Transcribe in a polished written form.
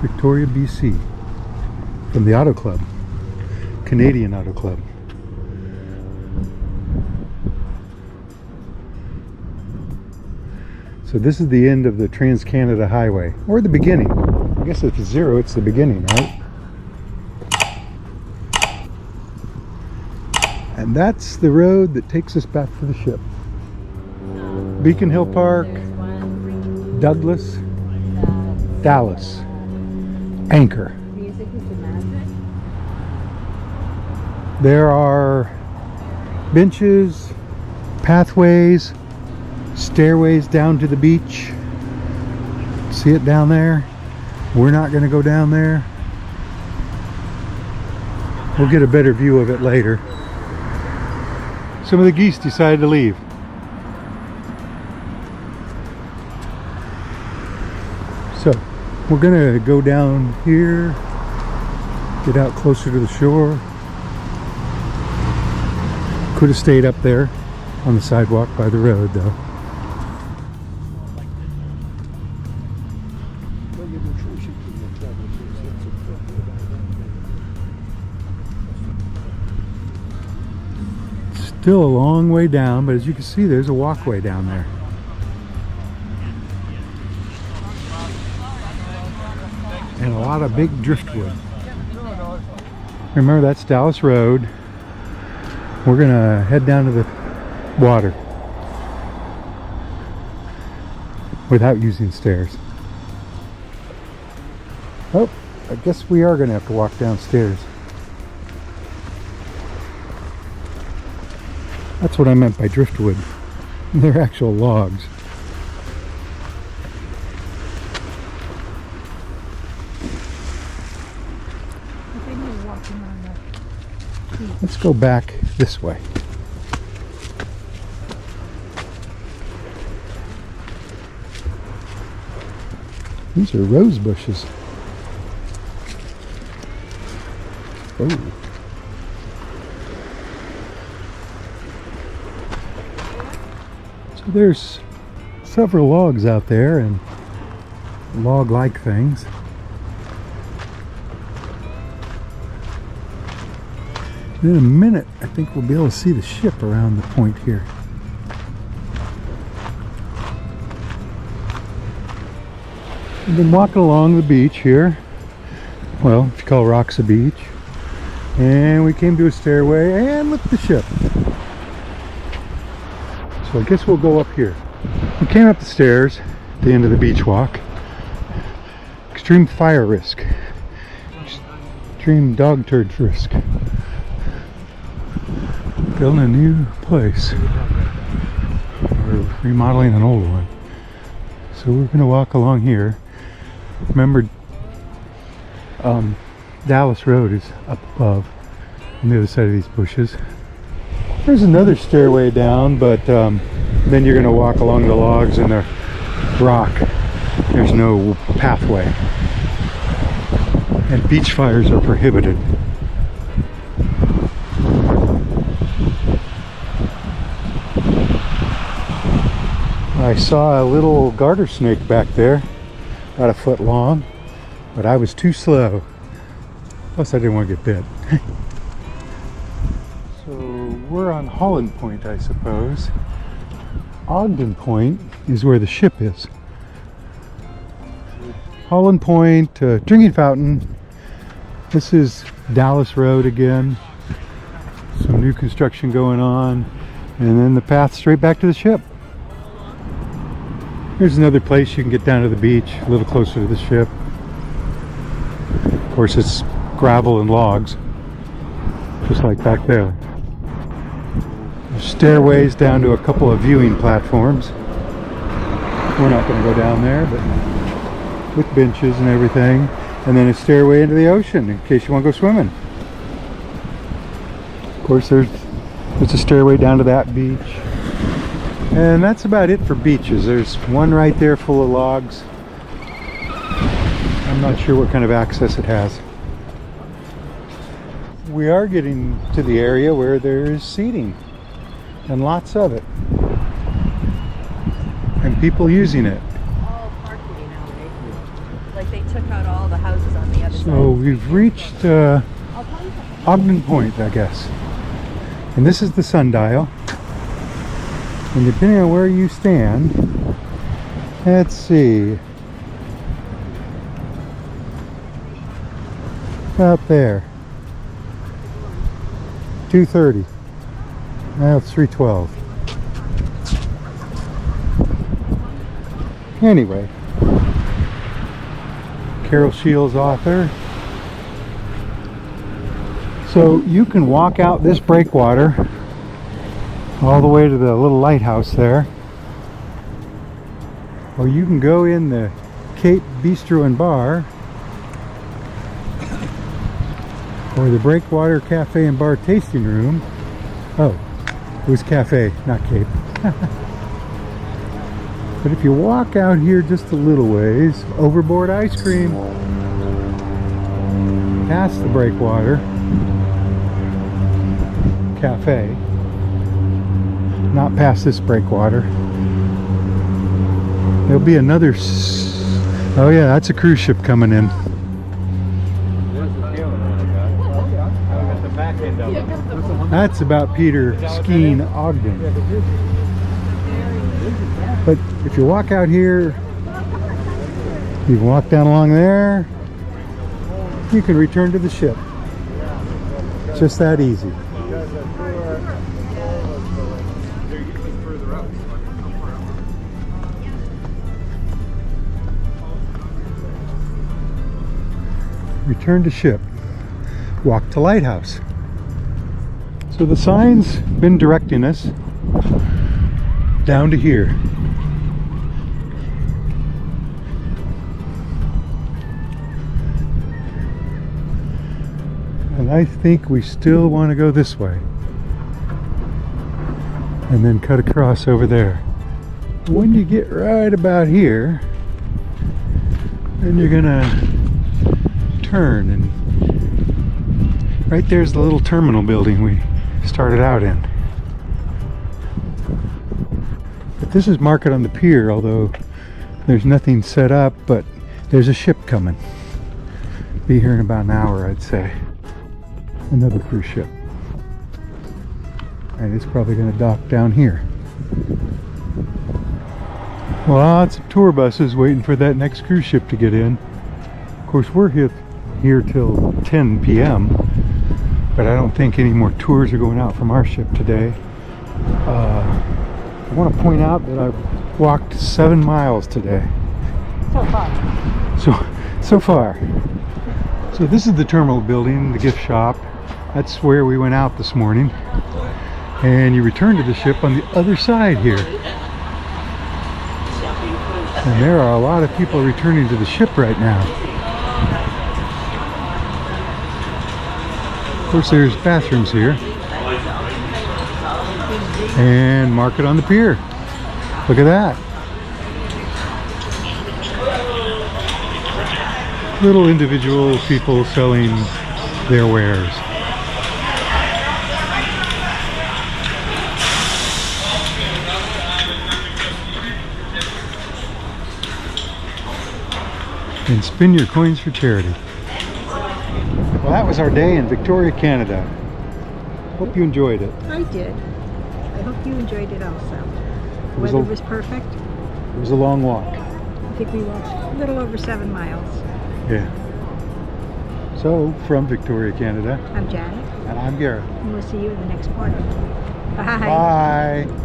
Victoria, BC, from the Auto Club, Canadian Auto Club. So this is the end of the Trans-Canada Highway, or the beginning. I guess if it's zero, it's the beginning, right? And that's the road that takes us back to the ship. Beacon Hill Park, Douglas, Dallas, Anchor. There are benches, pathways, stairways down to the beach. See it down there? We're not going to go down there. We'll get a better view of it later. Some of the geese decided to leave. So we're gonna go down here, get out closer to the shore. Could have stayed up there on the sidewalk by the road though. Still a long way down, but as you can see, there's a walkway down there. And a lot of big driftwood. Remember, that's Dallas Road. We're gonna head down to the water without using stairs. Oh, I guess we are gonna have to walk downstairs. That's what I meant by driftwood. They're actual logs. Let's go back this way. These are rose bushes. Oh. There's several logs out there and log-like things. In a minute, I think we'll be able to see the ship around the point here. We've been walking along the beach here. Well, if you call rocks a beach. And we came to a stairway and look at the ship. So I guess we'll go up here. We came up the stairs at the end of the beach walk. Extreme fire risk. Extreme dog turd risk. Building a new place. We're remodeling an old one. So we're going to walk along here. Remember, Dallas Road is up above on the other side of these bushes. There's another stairway down, but then you're going to walk along the logs and the rock. There's no pathway. And beach fires are prohibited. I saw a little garter snake back there, about a foot long, but I was too slow. Plus I didn't want to get bit. So we're on Holland Point, I suppose. Ogden Point is where the ship is. Holland Point, drinking fountain. This is Dallas Road again. Some new construction going on. And then the path straight back to the ship. Here's another place you can get down to the beach, a little closer to the ship. Of course, it's gravel and logs, just like back there. There's stairways down to a couple of viewing platforms. We're not going to go down there, but with benches and everything. And then a stairway into the ocean in case you want to go swimming. Of course, there's a stairway down to that beach. And that's about it for beaches. There's one right there full of logs. I'm not sure what kind of access it has. We are getting to the area where there's seating, and lots of it, and people using it. All parking nowadays. Like they took out all the houses on the other side. So we've reached Ogden Point, I guess. And this is the sundial. And depending on where you stand, let's see. Up there. 2:30. Now it's 3:12. Anyway, Carol Shields, author. So you can walk out this breakwater all the way to the little lighthouse there, or you can go in the Cape Bistro and Bar, or the Breakwater Cafe and Bar tasting room. Oh, it was cafe, not Cape. But if you walk out here just a little ways, overboard ice cream, past the Breakwater Cafe, not past this breakwater, there'll be another. Oh yeah, that's a cruise ship coming in. That's about Peter Skeen Ogden. But if you walk out here, you can walk down along there, you can return to the ship. Just that easy. Return to ship. Walk to lighthouse. So the sign's been directing us down to here. And I think we still want to go this way. And then cut across over there. When you get right about here, then you're gonna turn, and right there's the little terminal building we started out in. But this is Market on the Pier, although there's nothing set up, but there's a ship coming. Be here in about an hour, I'd say. Another cruise ship. And it's probably going to dock down here. Lots of tour buses waiting for that next cruise ship to get in. Of course, we're here till 10 p.m. but I don't think any more tours are going out from our ship today. I want to point out that I've walked 7 miles today. So far. So far. So this is the terminal building, the gift shop. That's where we went out this morning. And you return to the ship on the other side here. And there are a lot of people returning to the ship right now. Of course, there's bathrooms here. And Market on the Pier. Look at that. Little individual people selling their wares. And spin your coins for charity. Well, that was our day in Victoria, Canada. Hope you enjoyed it. I did. I hope you enjoyed it also. The weather was perfect. It was a long walk. I think we walked a little over 7 miles. Yeah. So, from Victoria, Canada. I'm Janet. And I'm Garrett. And we'll see you in the next quarter. Bye. Bye.